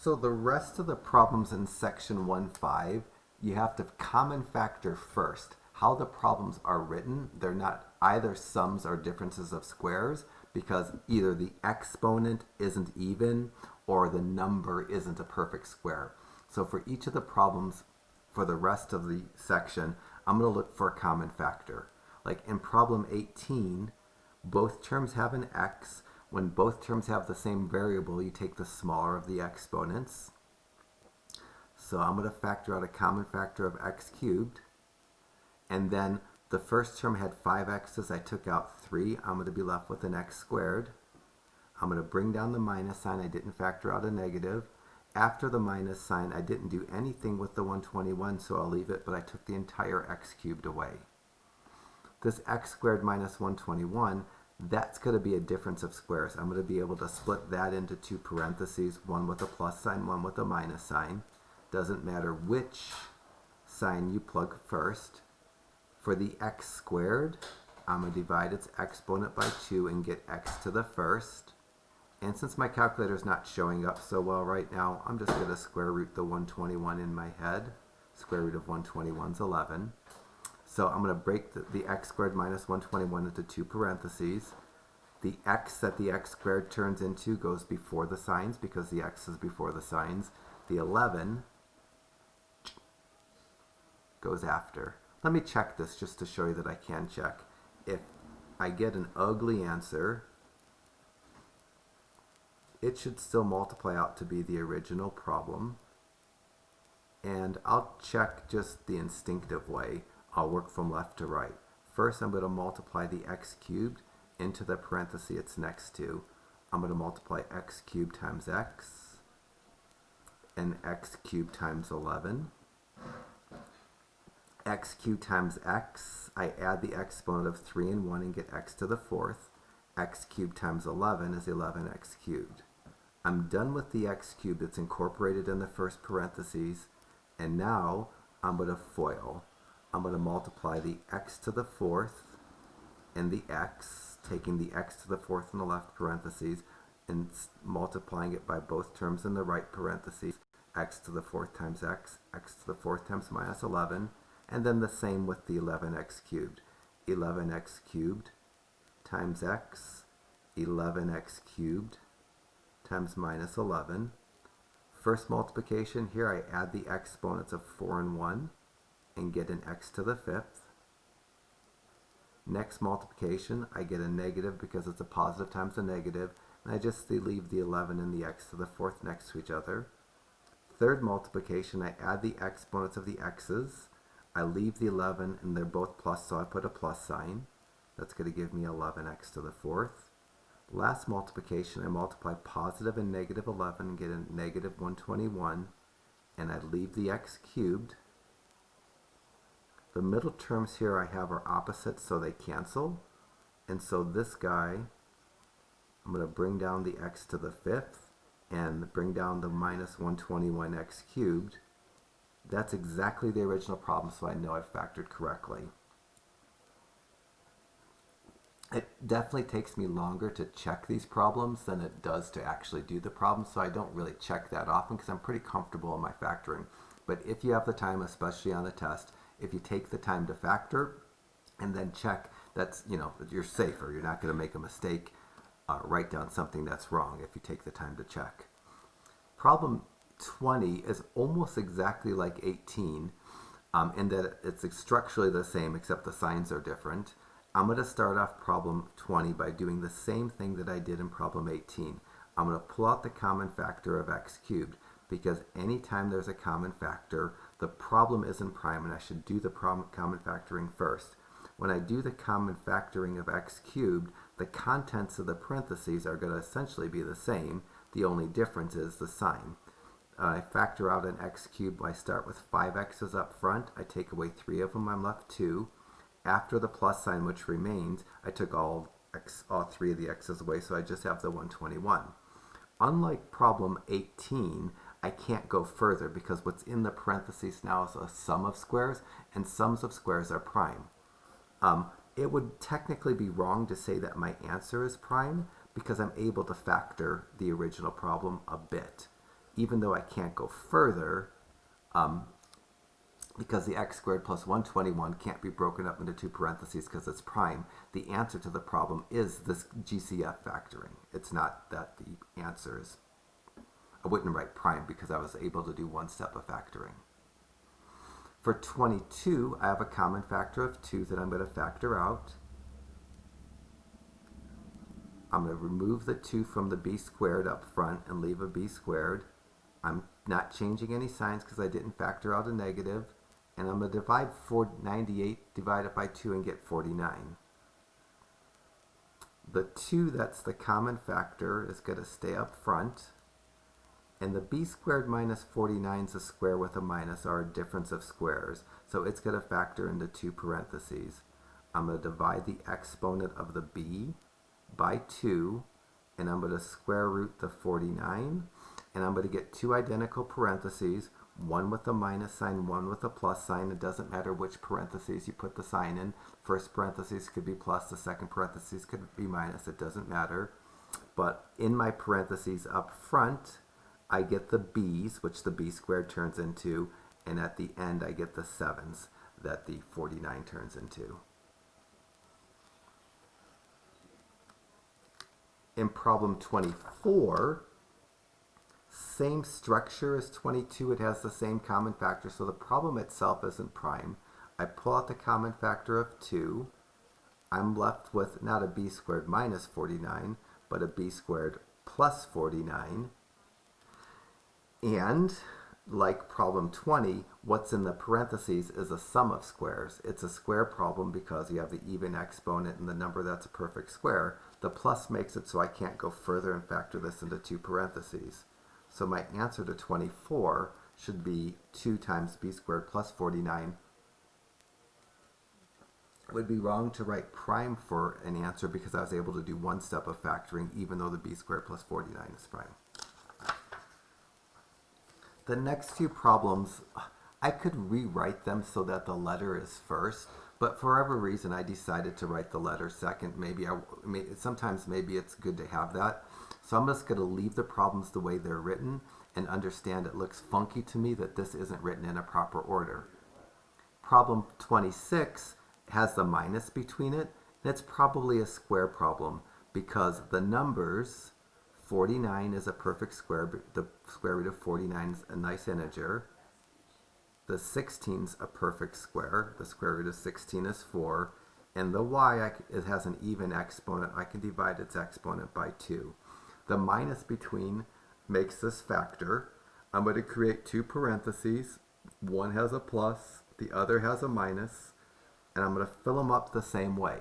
So the rest of the problems in section 1.5, you have to common factor first. How the problems are written, they're not either sums or differences of squares because either the exponent isn't even or the number isn't a perfect square. So for each of the problems for the rest of the section, I'm going to look for a common factor. Like in problem 18, both terms have an x. When both terms have the same variable, you take the smaller of the exponents. So I'm going to factor out a common factor of x cubed. And then the first term had 5 x's. I took out 3. I'm going to be left with an x squared. I'm going to bring down the minus sign. I didn't factor out a negative. After the minus sign, I didn't do anything with the 121, so I'll leave it, but I took the entire x cubed away. This x squared minus 121, that's going to be a difference of squares. I'm going to be able to split that into two parentheses, one with a plus sign, one with a minus sign. Doesn't matter which sign you plug first. For the x squared, I'm going to divide its exponent by 2 and get x to the first. And since my calculator is not showing up so well right now, I'm just going to square root the 121 in my head. Square root of 121 is 11. So I'm going to break the x squared minus 121 into two parentheses. The x that the x squared turns into goes before the signs because the x is before the signs. The 11 goes after. Let me check this just to show you that I can check. If I get an ugly answer, it should still multiply out to be the original problem. And I'll check just the instinctive way. I'll work from left to right. First, I'm going to multiply the x cubed into the parenthesis it's next to. I'm going to multiply x cubed times x and x cubed times 11. X cubed times x, I add the exponent of 3 and 1 and get x to the fourth. X cubed times 11 is 11x cubed. I'm done with the x cubed. It's incorporated in the first parentheses. And now I'm going to FOIL. I'm going to multiply the x to the fourth and the x, taking the x to the fourth in the left parentheses and multiplying it by both terms in the right parentheses. X to the fourth times x, x to the fourth times minus 11. And then the same with the 11x cubed. 11x cubed times x, 11x cubed times minus 11. First multiplication, here I add the exponents of 4 and 1 and get an x to the fifth. Next multiplication, I get a negative because it's a positive times a negative, and I just leave the 11 and the x to the fourth next to each other. Third multiplication, I add the exponents of the x's. I leave the 11 and they're both plus, so I put a plus sign. That's going to give me 11x to the fourth. Last multiplication, I multiply positive and negative 11 and get a negative 121, and I leave the x cubed. The middle terms here I have are opposites, so they cancel. And so this guy, I'm going to bring down the x to the fifth and bring down the minus 121x cubed. That's exactly the original problem, so I know I've factored correctly. It definitely takes me longer to check these problems than it does to actually do the problem, so I don't really check that often because I'm pretty comfortable in my factoring. But if you have the time, especially on the test, if you take the time to factor and then check, that's, you're safer. You're not going to make a mistake, write down something that's wrong if you take the time to check. Problem 20 is almost exactly like 18 in that it's structurally the same except the signs are different. I'm going to start off problem 20 by doing the same thing that I did in problem 18. I'm going to pull out the common factor of x cubed because anytime there's a common factor, the problem isn't prime and I should do the common factoring first. When I do the common factoring of x cubed, the contents of the parentheses are going to essentially be the same. The only difference is the sign. I factor out an x cubed. I start with 5 x's up front. I take away 3 of them. I'm left 2. After the plus sign, which remains, I took all 3 of the x's away, so I just have the 121. Unlike problem 18, I can't go further because what's in the parentheses now is a sum of squares, and sums of squares are prime. It would technically be wrong to say that my answer is prime because I'm able to factor the original problem a bit. even though I can't go further, because the x squared plus 121 can't be broken up into two parentheses because it's prime, the answer to the problem is this GCF factoring. It's not that the answer is, I wouldn't write prime because I was able to do one step of factoring. For 22, I have a common factor of 2 that I'm going to factor out. I'm going to remove the 2 from the b squared up front and leave a b squared. I'm not changing any signs because I didn't factor out a negative. And I'm going to divide 98, divide it by 2 and get 49. The 2 that's the common factor is going to stay up front. And the b squared minus 49 is a square with a minus, or a difference of squares. So it's going to factor into two parentheses. I'm going to divide the exponent of the b by 2, and I'm going to square root the 49. And I'm going to get two identical parentheses, one with a minus sign, one with a plus sign. It doesn't matter which parentheses you put the sign in. First parentheses could be plus, the second parentheses could be minus. It doesn't matter. But in my parentheses up front, I get the b's, which the b squared turns into, and at the end I get the 7's that the 49 turns into. In problem 24, same structure as 22, it has the same common factor, so the problem itself isn't prime. I pull out the common factor of 2. I'm left with not a b squared minus 49, but a b squared plus 49. And, like problem 20, what's in the parentheses is a sum of squares. It's a square problem because you have the even exponent and the number that's a perfect square. The plus makes it so I can't go further and factor this into two parentheses. So my answer to 24 should be 2 times b squared plus 49. It would be wrong to write prime for an answer because I was able to do one step of factoring even though the b squared plus 49 is prime. The next few problems, I could rewrite them so that the letter is first, but for whatever reason I decided to write the letter second. Sometimes maybe it's good to have that. So I'm just going to leave the problems the way they're written and understand it looks funky to me that this isn't written in a proper order. Problem 26 has the minus between it, and it's probably a square problem because the numbers 49 is a perfect square, the square root of 49 is a nice integer. The 16 is a perfect square, the square root of 16 is 4, and the y, it has an even exponent, I can divide its exponent by 2. The minus between makes this factor. I'm going to create two parentheses, one has a plus, the other has a minus, and I'm going to fill them up the same way.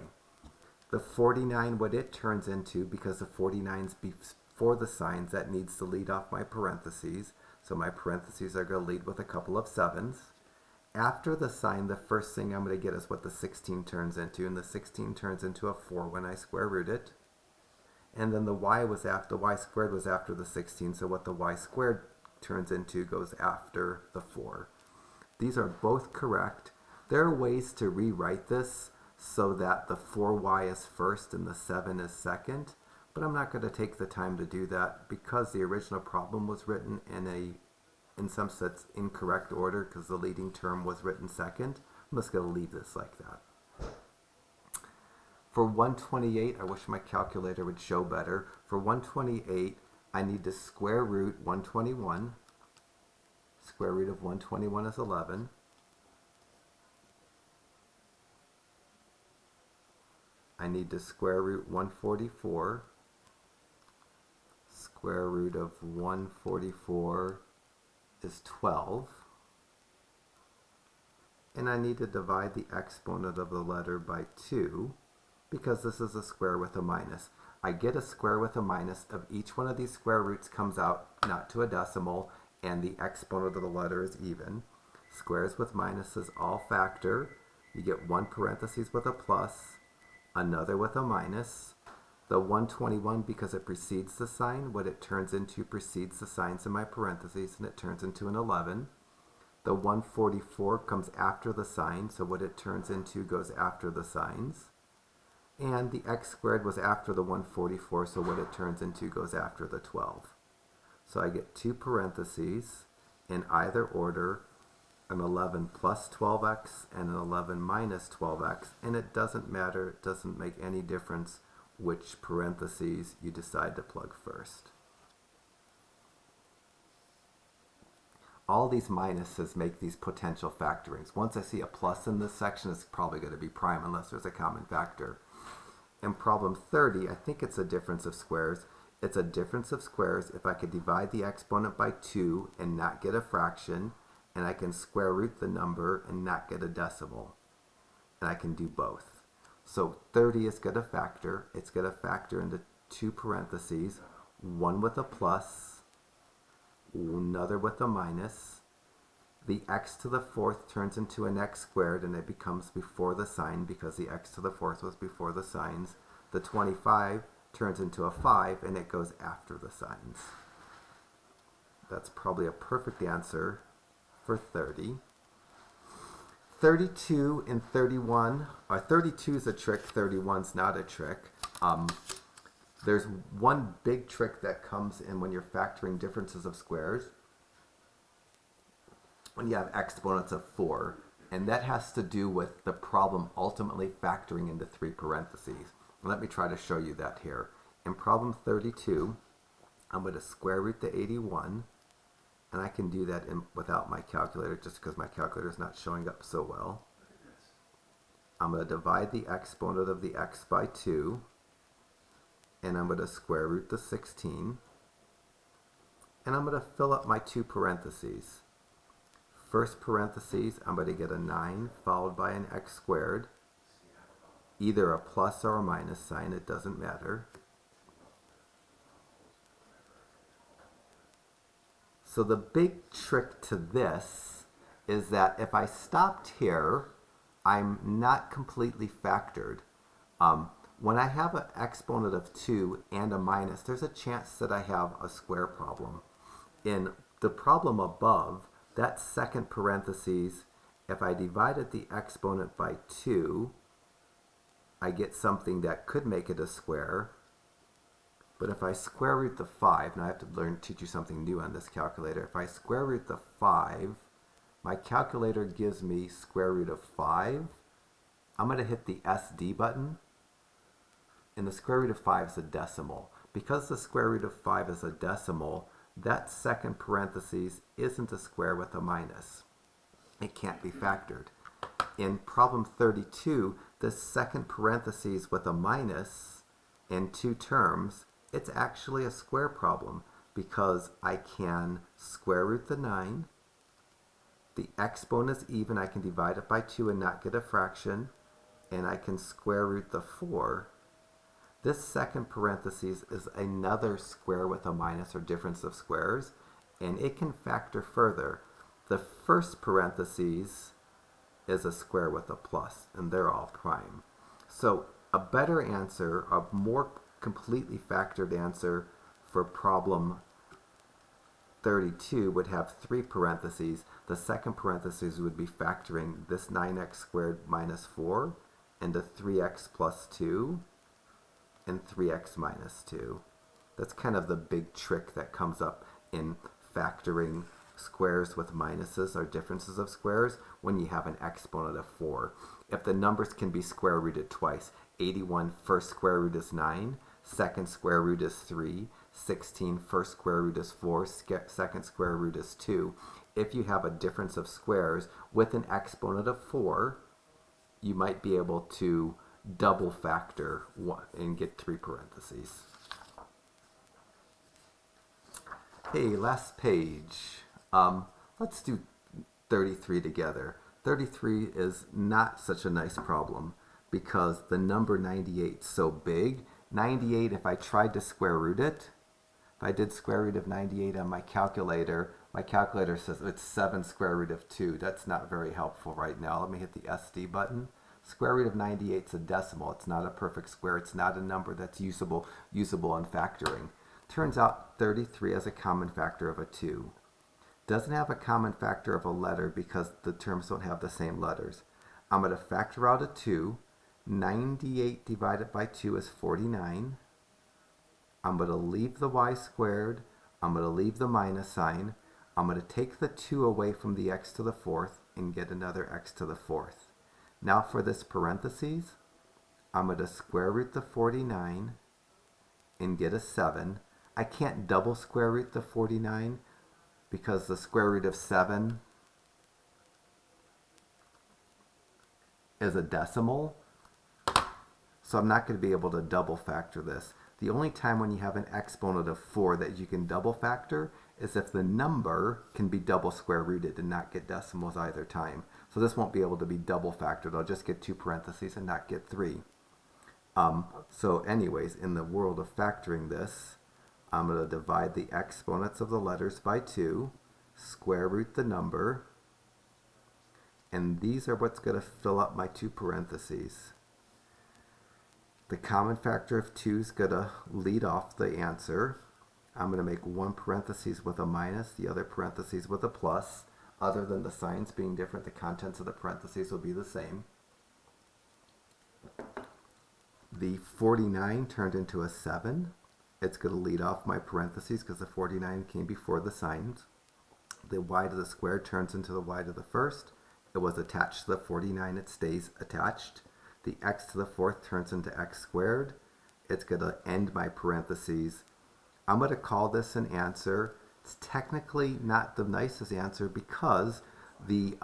The 49, what it turns into, because the 49's before the signs, that needs to lead off my parentheses. So my parentheses are going to lead with a couple of 7's. After the sign, the first thing I'm going to get is what the 16 turns into, and the 16 turns into a 4 when I square root it. And then the y squared was after the 16, so what the y squared turns into goes after the 4. These are both correct. There are ways to rewrite this so that the 4y is first and the 7 is second, but I'm not going to take the time to do that because the original problem was written in some sense incorrect order because the leading term was written second. I'm just going to leave this like that. For 128, I wish my calculator would show better. For 128, I need to square root 121. Square root of 121 is 11. I need to square root 144. Square root of 144 is 12. And I need to divide the exponent of the letter by 2. Because this is a square with a minus. I get a square with a minus of each one of these square roots comes out not to a decimal, and the exponent of the letter is even. Squares with minuses all factor. You get one parenthesis with a plus, another with a minus. The 121, because it precedes the sign, what it turns into precedes the signs in my parentheses, and it turns into an 11. The 144 comes after the sign, so what it turns into goes after the signs. And the x squared was after the 144, so what it turns into goes after the 12. So I get two parentheses in either order, an 11 plus 12x and an 11 minus 12x, and it doesn't matter, it doesn't make any difference which parentheses you decide to plug first. All these minuses make these potential factorings. Once I see a plus in this section, it's probably going to be prime unless there's a common factor. In problem 30, I think it's a difference of squares. It's a difference of squares if I could divide the exponent by 2 and not get a fraction, and I can square root the number and not get a decimal. And I can do both. So 30 is going to factor. It's going to factor into two parentheses, one with a plus, another with a minus. The x to the fourth turns into an x squared, and it becomes before the sign because the x to the fourth was before the signs. The 25 turns into a 5, and it goes after the signs. That's probably a perfect answer for 30. 32 and 31, 32 is a trick, 31 is not a trick. There's one big trick that comes in when you're factoring differences of squares, when you have exponents of 4, and that has to do with the problem ultimately factoring into three parentheses. Let me try to show you that here. In problem 32, I'm going to square root the 81, and I can do that without my calculator just because my calculator is not showing up so well. I'm going to divide the exponent of the x by 2, and I'm going to square root the 16, and I'm going to fill up my two parentheses. First parentheses, I'm going to get a 9 followed by an x squared, either a plus or a minus sign, it doesn't matter. So the big trick to this is that if I stopped here, I'm not completely factored. When I have an exponent of 2 and a minus, there's a chance that I have a square problem. In the problem above, that second parentheses, if I divided the exponent by 2, I get something that could make it a square. But if I square root the 5, and I have to teach you something new on this calculator, if I square root the 5, my calculator gives me square root of 5. I'm going to hit the SD button, and the square root of 5 is a decimal. Because the square root of 5 is a decimal, that second parentheses isn't a square with a minus. It can't be factored. In problem 32, the second parentheses with a minus and two terms, it's actually a square problem because I can square root the 9. The exponent is even. I can divide it by 2 and not get a fraction. And I can square root the 4. This second parentheses is another square with a minus or difference of squares, and it can factor further. The first parentheses is a square with a plus, and they're all prime. So a better answer, a more completely factored answer for problem 32 would have three parentheses. The second parentheses would be factoring this 9x squared minus 4 into 3x plus 2 and 3x minus 2. That's kind of the big trick that comes up in factoring squares with minuses or differences of squares when you have an exponent of 4. If the numbers can be square rooted twice, 81 first square root is 9, second square root is 3, 16 first square root is 4, second square root is 2. If you have a difference of squares with an exponent of 4, you might be able to double factor one and get three parentheses. Hey, last page. Let's do 33 together. 33 is not such a nice problem because the number 98 is so big. 98, if I tried to square root it, if I did square root of 98 on my calculator says it's 7 square root of 2. That's not very helpful right now. Let me hit the SD button. Square root of 98 is a decimal. It's not a perfect square. It's not a number that's usable in factoring. Turns out 33 has a common factor of a 2. Doesn't have a common factor of a letter because the terms don't have the same letters. I'm going to factor out a 2. 98 divided by 2 is 49. I'm going to leave the y squared. I'm going to leave the minus sign. I'm going to take the 2 away from the x to the 4th and get another x to the 4th. Now for this parentheses, I'm going to square root the 49 and get a 7. I can't double square root the 49 because the square root of 7 is a decimal. So I'm not going to be able to double factor this. The only time when you have an exponent of 4 that you can double factor is if the number can be double square rooted and not get decimals either time. So this won't be able to be double factored. I'll just get 2 parentheses and not get 3. So anyways, in the world of factoring this, I'm going to divide the exponents of the letters by 2, square root the number, and these are what's going to fill up my 2 parentheses. The common factor of 2 is going to lead off the answer. I'm going to make one parenthesis with a minus, the other parentheses with a plus. Other than the signs being different, the contents of the parentheses will be the same. The 49 turned into a 7. It's going to lead off my parentheses because the 49 came before the signs. The y to the square turns into the y to the first. It was attached to the 49. It stays attached. The x to the 4th turns into x squared. It's going to end my parentheses. I'm going to call this an answer. It's technically not the nicest answer because the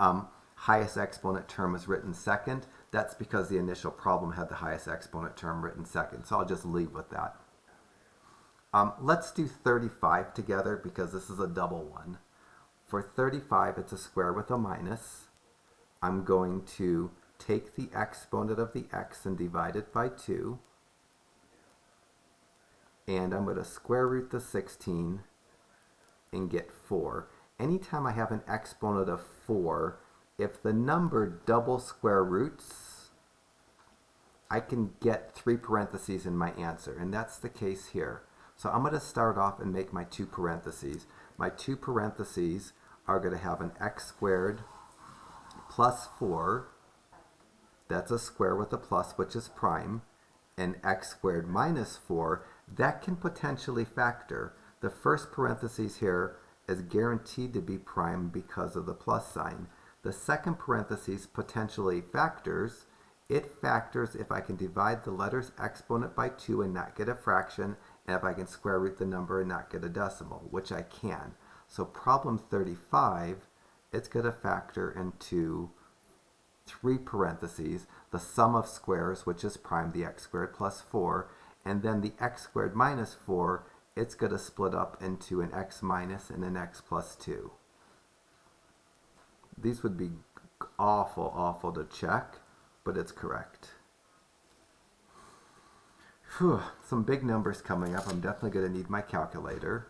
highest exponent term is written second. That's because the initial problem had the highest exponent term written second. So I'll just leave with that. Let's do 35 together because this is a double one. For 35, it's a square with a minus. I'm going to take the exponent of the x and divide it by 2. And I'm going to square root the 16 and get 4. Anytime I have an exponent of 4, if the number double square roots, I can get 3 parentheses in my answer, and that's the case here. So I'm going to start off and make my 2 parentheses. My 2 parentheses are going to have an x squared plus 4. That's a square with a plus, which is prime. And x squared minus 4, that can potentially factor. The first parentheses here is guaranteed to be prime because of the plus sign. The second parentheses potentially factors. It factors if I can divide the letter's exponent by 2 and not get a fraction, and if I can square root the number and not get a decimal, which I can. So problem 35, it's going to factor into 3 parentheses, the sum of squares, which is prime, the x squared plus 4, and then the x squared minus 4, it's going to split up into an x minus and an x plus 2. These would be awful to check, but it's correct. Whew, some big numbers coming up. I'm definitely going to need my calculator.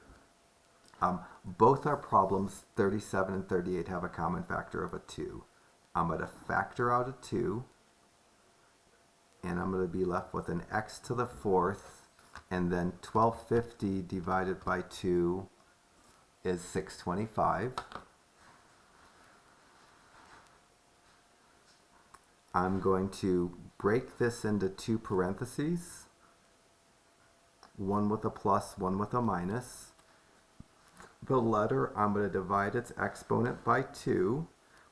Both our problems, 37 and 38, have a common factor of a 2. I'm going to factor out a 2, and I'm going to be left with an x to the 4th, and then 1250 divided by 2 is 625. I'm going to break this into 2 parentheses, one with a plus, one with a minus. The letter, I'm going to divide its exponent by 2.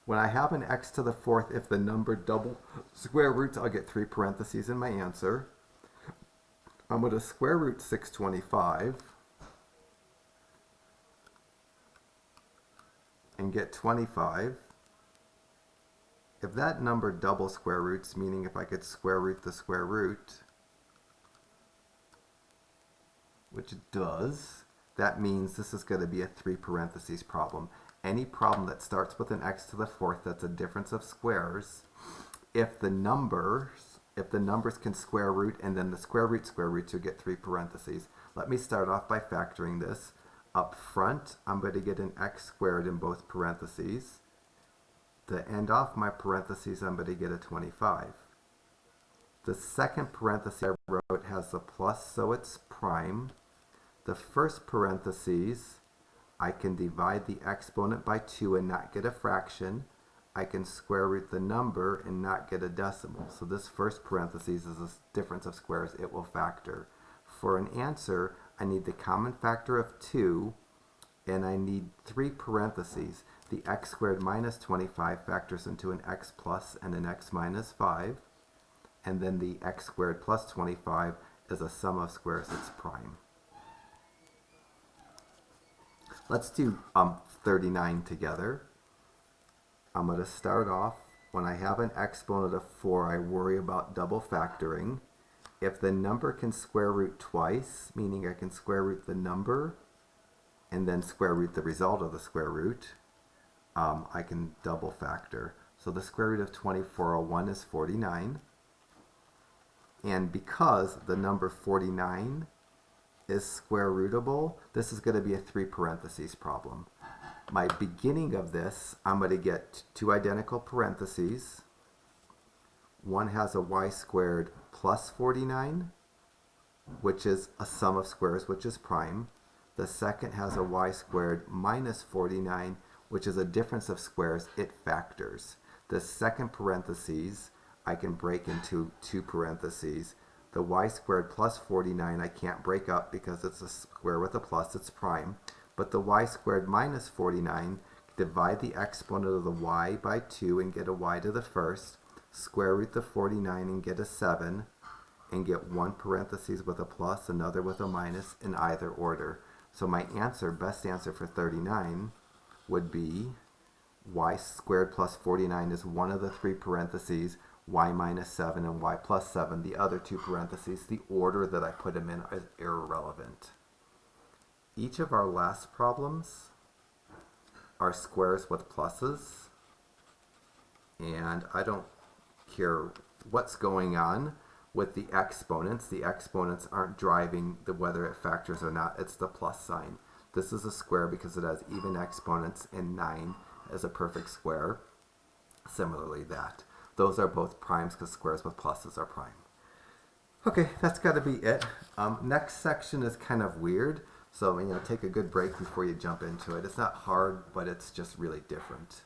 When I have an x to the 4th, if the number double square roots, I'll get 3 parentheses in my answer. I'm going to square root 625 and get 25. If that number double square roots, meaning if I could square root the square root, which it does, that means this is going to be a 3 parentheses problem. Any problem that starts with an x to the 4th that's a difference of squares, if the numbers can square root and then the square roots, you get 3 parentheses. Let me start off by factoring this. Up front, I'm going to get an x squared in both parentheses. To end off my parentheses, I'm going to get a 25. The second parenthesis I wrote has a plus, so it's prime. The first parentheses, I can divide the exponent by 2 and not get a fraction. I can square root the number and not get a decimal. So this first parentheses is a difference of squares. It will factor. For an answer, I need the common factor of 2 and I need 3 parentheses. The x squared minus 25 factors into an x plus and an x minus 5, and then the x squared plus 25 is a sum of squares that's prime. Let's do 39 together. I'm going to start off, when I have an exponent of 4, I worry about double factoring. If the number can square root twice, meaning I can square root the number and then square root the result of the square root, I can double factor. So the square root of 2401 is 49. And because the number 49 is square rootable, this is going to be a 3 parentheses problem. My beginning of this, I'm going to get 2 identical parentheses. One has a y squared plus 49, which is a sum of squares, which is prime. The second has a y squared minus 49, which is a difference of squares. It factors. The second parentheses I can break into 2 parentheses. The y squared plus 49 I can't break up because it's a square with a plus, it's prime. But the y squared minus 49, divide the exponent of the y by 2 and get a y to the first, square root the 49 and get a 7, and get one parenthesis with a plus, another with a minus, in either order. So my answer, best answer for 39, would be y squared plus 49 is one of the 3 parentheses, y minus 7 and y plus 7, the other 2 parentheses. The order that I put them in is irrelevant. Each of our last problems are squares with pluses, and I don't care what's going on with the exponents. The exponents aren't driving whether it factors or not, it's the plus sign. This is a square because it has even exponents, and 9 is a perfect square. Similarly, that. Those are both primes because squares with pluses are prime. Okay, that's got to be it. Next section is kind of weird, so take a good break before you jump into it. It's not hard, but it's just really different.